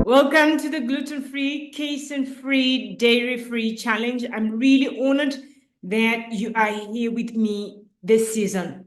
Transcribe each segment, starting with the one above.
Welcome to the gluten-free, casein-free, dairy-free challenge. I'm really honored that you are here with me this season.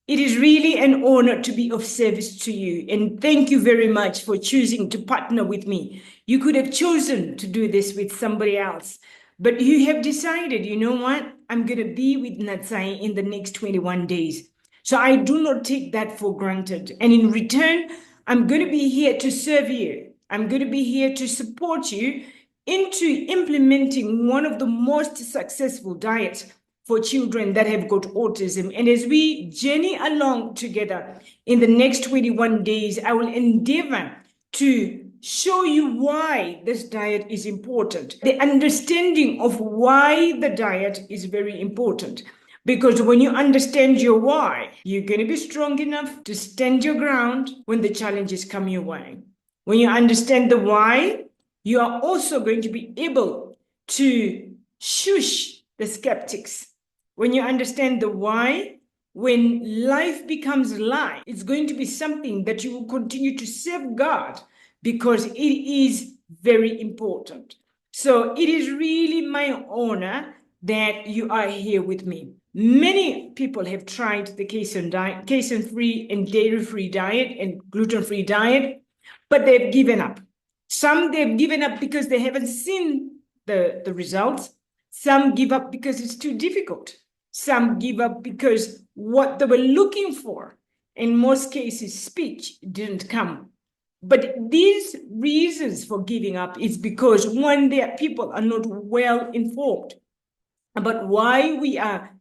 It is really an honor to be of service to you, and thank you very much for choosing to partner with me. You could have chosen to do this with somebody else, but you have decided, you know what? I'm going to be with Natsai in the next 21 days. So I do not take that for granted. And in return, I'm going to be here to serve you. I'm going to be here to support you into implementing one of the most successful diets for children that have got autism. And as we journey along together in the next 21 days, I will endeavor to show you why this diet is important, the understanding of why the diet is very important. Because when you understand your why, you're going to be strong enough to stand your ground when the challenges come your way. When you understand the why, you are also going to be able to shush the skeptics. When you understand the why, when life becomes life, it's going to be something that you will continue to safeguard because it is very important. So it is really my honor that you are here with me. Many people have tried the casein-free and dairy-free diet and gluten-free diet, but they've given up. Some they've given up because they haven't seen the results. Some give up because it's too difficult. Some give up because what they were looking for, in most cases, speech, didn't come. But these reasons for giving up is because, one, their people are not well informed about why we are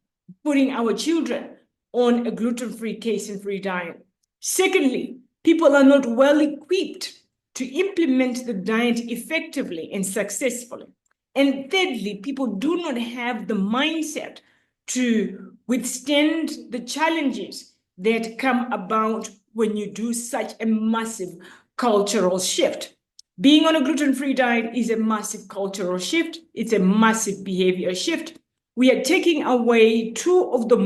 putting our children on a gluten-free, casein-free diet. Secondly, people are not well equipped to implement the diet effectively and successfully. And thirdly, people do not have the mindset to withstand the challenges that come about when you do such a massive cultural shift. Being on a gluten-free diet is a massive cultural shift. It's a massive behavior shift. We are taking away two of the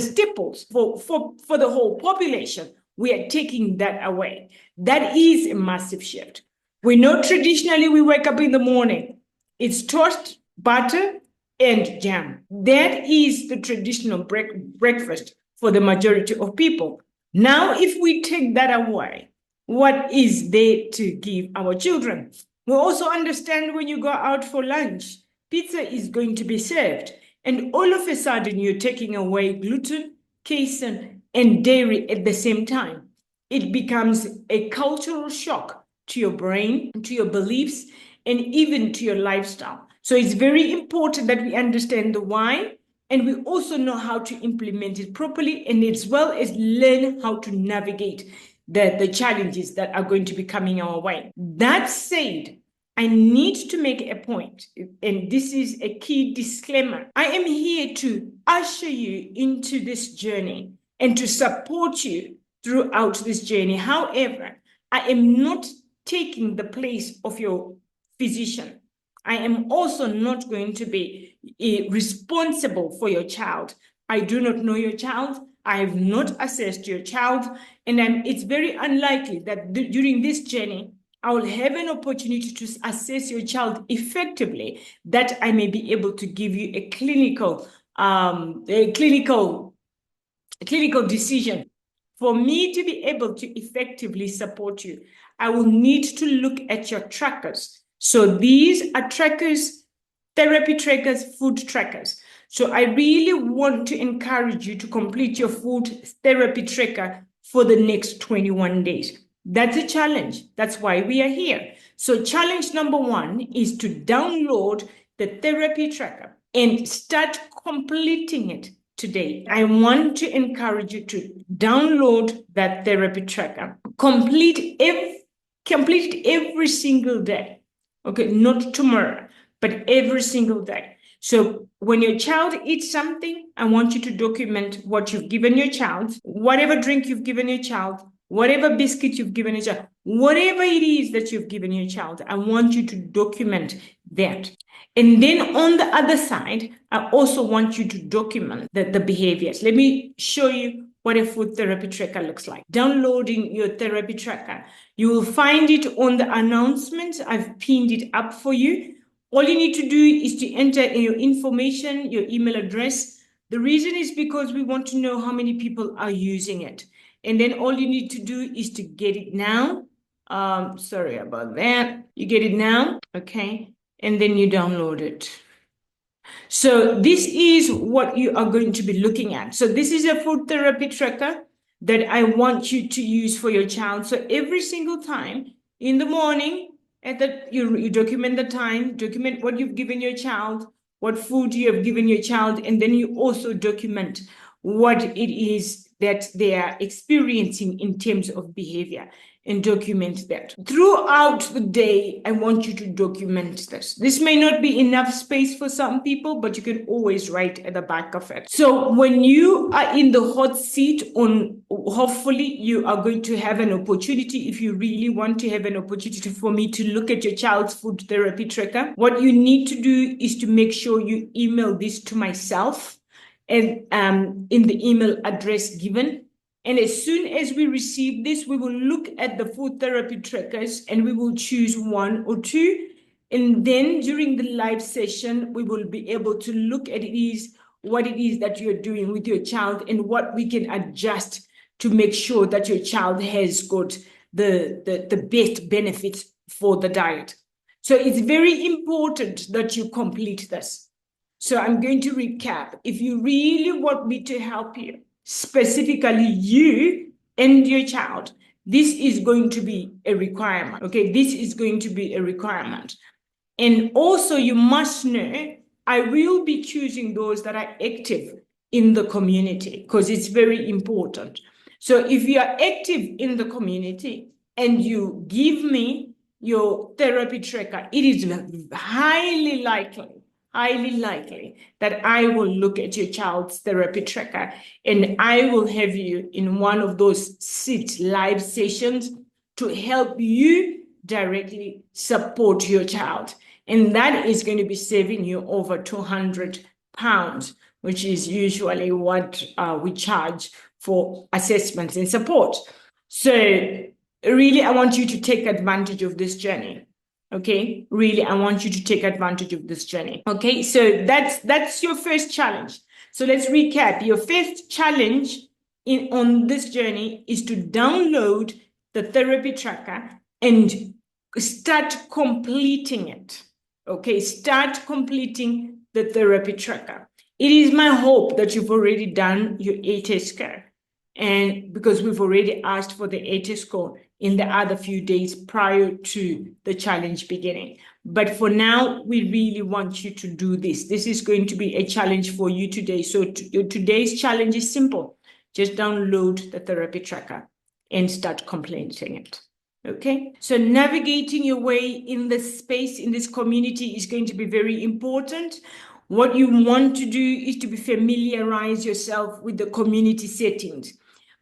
staples for the whole population. We are taking that away. That is a massive shift. We know traditionally we wake up in the morning, it's toast, butter, and jam. That is the traditional breakfast for the majority of people. Now, if we take that away, what is there to give our children? We also understand when you go out for lunch, pizza is going to be served. And all of a sudden, you're taking away gluten, casein, and dairy at the same time. It becomes a cultural shock to your brain, to your beliefs, and even to your lifestyle. So it's very important that we understand the why, and we also know how to implement it properly, and as well as learn how to navigate the challenges that are going to be coming our way. That said, I need to make a point, and this is a key disclaimer. I am here to usher you into this journey and to support you throughout this journey. However, I am not taking the place of your physician. I am also not going to be responsible for your child. I do not know your child. I have not assessed your child. And it's very unlikely that during this journey, I will have an opportunity to assess your child effectively, that I may be able to give you a clinical decision. For me to be able to effectively support you, I will need to look at your trackers. So these are trackers, therapy trackers, food trackers. So I really want to encourage you to complete your food therapy tracker for the next 21 days. That's a challenge. That's why we are here. So challenge number one is to download the therapy tracker and start completing it today. I want to encourage you to download that therapy tracker. Complete it every single day. Okay, not tomorrow, but every single day. So when your child eats something, I want you to document what you've given your child, whatever drink you've given your child, whatever biscuit you've given your child, whatever it is that you've given your child, I want you to document that. And then on the other side, I also want you to document the behaviors. Let me show you what a food therapy tracker looks like. Downloading your therapy tracker. You will find it on the announcement. I've pinned it up for you. All you need to do is to enter your information, your email address. The reason is because we want to know how many people are using it. And then all you need to do is to get it now. Sorry about that. You get it now, okay? And then you download it. So this is what you are going to be looking at. So this is a food therapy tracker that I want you to use for your child. So every single time in the morning, you document the time, document what you've given your child, what food you have given your child, and then you also document what it is that they are experiencing in terms of behavior, and document that. Throughout the day, I want you to document this. This may not be enough space for some people, but you can always write at the back of it. So when you are in the hot seat hopefully you are going to have an opportunity, if you really want to have an opportunity for me to look at your child's food therapy tracker, what you need to do is to make sure you email this to myself and in the email address given. And as soon as we receive this, we will look at the food therapy trackers and we will choose one or two. And then during the live session, we will be able to look at what it is that you're doing with your child and what we can adjust to make sure that your child has got the best benefits for the diet. So it's very important that you complete this. So I'm going to recap. If you really want me to help you, specifically you and your child, this is going to be a requirement. Okay, this is going to be a requirement. And also you must know, I will be choosing those that are active in the community because it's very important. So if you are active in the community and you give me your therapy tracker, it is highly likely that I will look at your child's therapy tracker and I will have you in one of those live sessions to help you directly support your child. And that is going to be saving you over £200, which is usually what we charge for assessments and support. So really, I want you to take advantage of this journey. Okay, really, I want you to take advantage of this journey. Okay, so that's your first challenge. So let's recap. Your first challenge on this journey is to download the therapy tracker and start completing it. Okay, start completing the therapy tracker. It is my hope that you've already done your ATES score, and because we've already asked for the ATES score in the other few days prior to the challenge beginning. But for now, we really want you to do this. This is going to be a challenge for you today. So today's challenge is simple. Just download the therapy tracker and start completing it. Okay, so navigating your way in this space, in this community is going to be very important. What you want to do is to familiarize yourself with the community settings.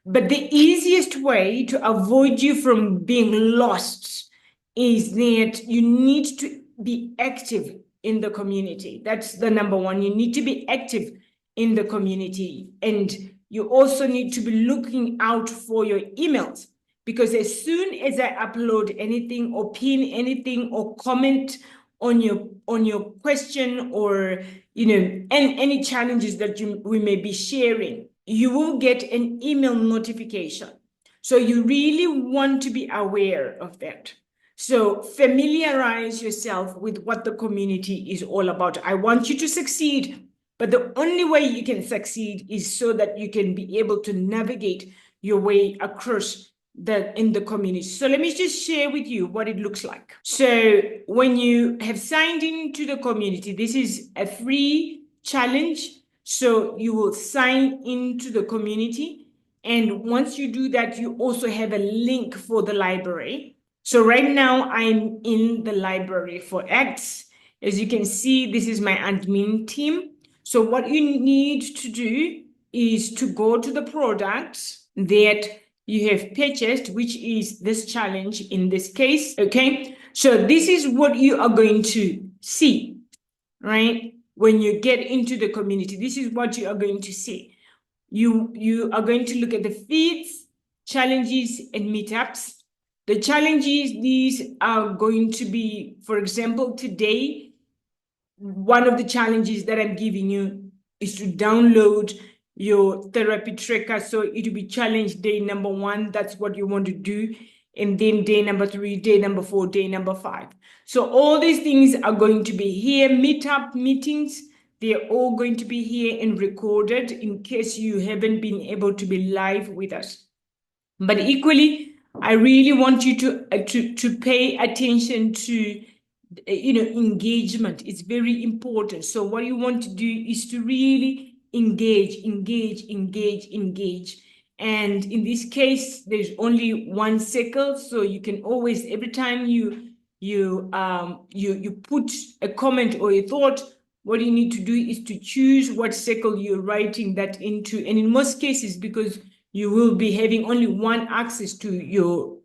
But the easiest way to avoid you from being lost is that you need to be active in the community. That's the number one. You need to be active in the community. And you also need to be looking out for your emails, because as soon as I upload anything or pin anything or comment on your question or any challenges that we may be sharing, you will get an email notification. So you really want to be aware of that. So familiarize yourself with what the community is all about. I want you to succeed, but the only way you can succeed is so that you can be able to navigate your way across in the community. So let me just share with you what it looks like. So when you have signed into the community, this is a free challenge. So you will sign into the community. And once you do that, you also have a link for the library. So right now I'm in the library for Acts. As you can see, this is my admin team. So what you need to do is to go to the products that you have purchased, which is this challenge in this case. Okay, so this is what you are going to see, right? When you get into the community, this is what you are going to see. You are going to look at the feeds, challenges, and meetups. The challenges, these are going to be, for example, today, one of the challenges that I'm giving you is to download your therapy tracker. So it will be challenge day number 1. That's what you want to do. And then day number 3, day number 4, day number 5. So all these things are going to be here. Meetup meetings, they're all going to be here and recorded in case you haven't been able to be live with us. But equally, I really want you to pay attention to engagement. It's very important. So what you want to do is to really engage. And in this case, there's only one circle, so you can always, every time you put a comment or a thought, what you need to do is to choose what circle you're writing that into. And in most cases, because you will be having only one access to your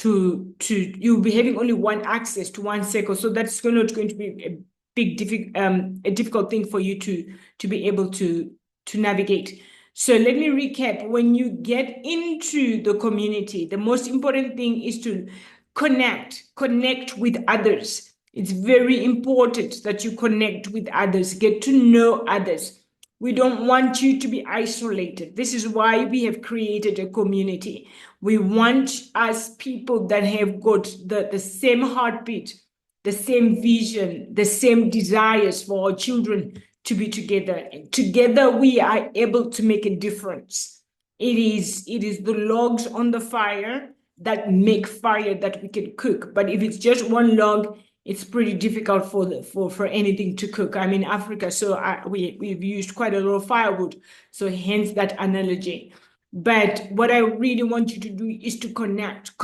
you'll be having only one access to one circle, so that's not going to be a difficult thing for you to be able to navigate. So let me recap. When you get into the community, the most important thing is to connect with others. It's very important that you connect with others, get to know others. We don't want you to be isolated. This is why we have created a community. We want us people that have got the same heartbeat, the same vision, the same desires for our children to be together. Together, we are able to make a difference. It is the logs on the fire that make fire that we can cook. But if it's just one log, it's pretty difficult for anything to cook. I'm in Africa, so we've used quite a lot of firewood. So hence that analogy. But what I really want you to do is to connect.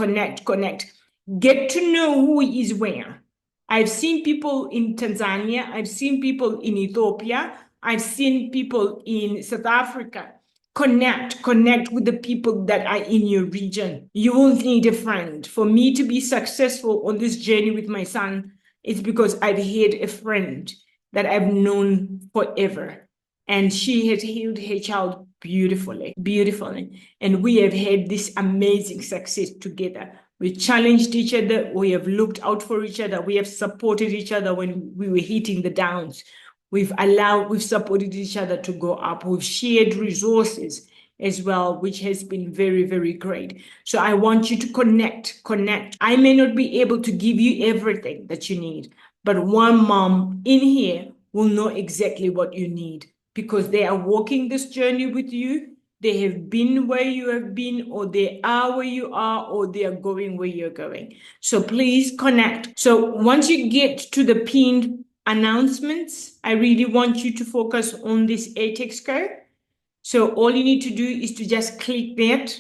Get to know who is where. I've seen people in Tanzania. I've seen people in Ethiopia. I've seen people in South Africa. Connect with the people that are in your region. You will need a friend. For me to be successful on this journey with my son, it's because I've had a friend that I've known forever. And she has healed her child beautifully. And we have had this amazing success together. We challenged each other. We have looked out for each other. We have supported each other when we were hitting the downs. We've supported each other to go up. We've shared resources as well, which has been very, very great. So I want you to connect. I may not be able to give you everything that you need, but one mom in here will know exactly what you need because they are walking this journey with you. They have been where you have been, or they are where you are, or they are going where you're going. So please connect. So once you get to the pinned announcements, I really want you to focus on this ATEX code. So all you need to do is to just click that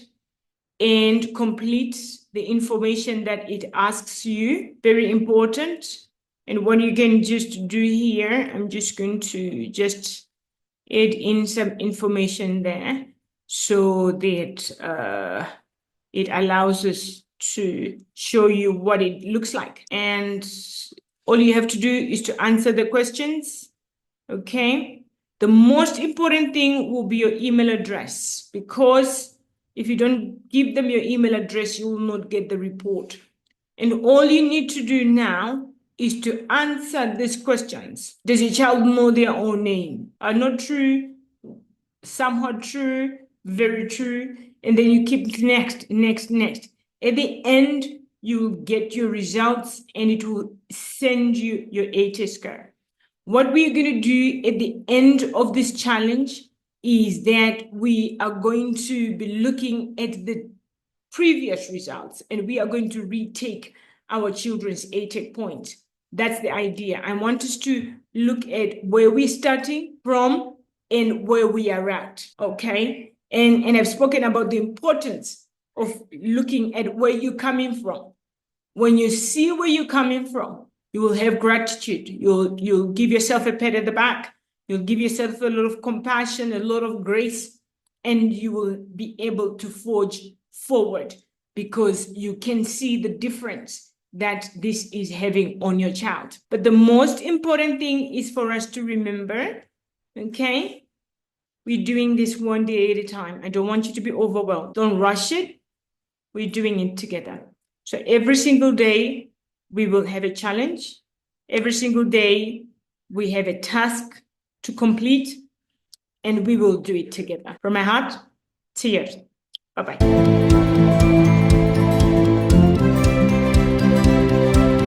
and complete the information that it asks you. Very important. And what you can just do here, I'm just going to just add in some information there so that it allows us to show you what it looks like. And all you have to do is to answer the questions, okay? The most important thing will be your email address, because if you don't give them your email address, you will not get the report. And all you need to do now is to answer these questions. Does your child know their own name? Are not true, somewhat true, very true, and then you keep next. At the end, you will get your results and it will send you your ATES score. What we're going to do at the end of this challenge is that we are going to be looking at the previous results and we are going to retake our children's ATEC points. That's the idea. I want us to look at where we're starting from and where we are at, okay? And I've spoken about the importance of looking at where you're coming from. When you see where you're coming from, you will have gratitude. You'll give yourself a pat at the back. You'll give yourself a lot of compassion, a lot of grace, and you will be able to forge forward because you can see the difference that this is having on your child. But the most important thing is for us to remember, okay? We're doing this one day at a time. I don't want you to be overwhelmed. Don't rush it. We're doing it together. So every single day, we will have a challenge. Every single day, we have a task to complete, and we will do it together. From my heart, cheers. Bye-bye.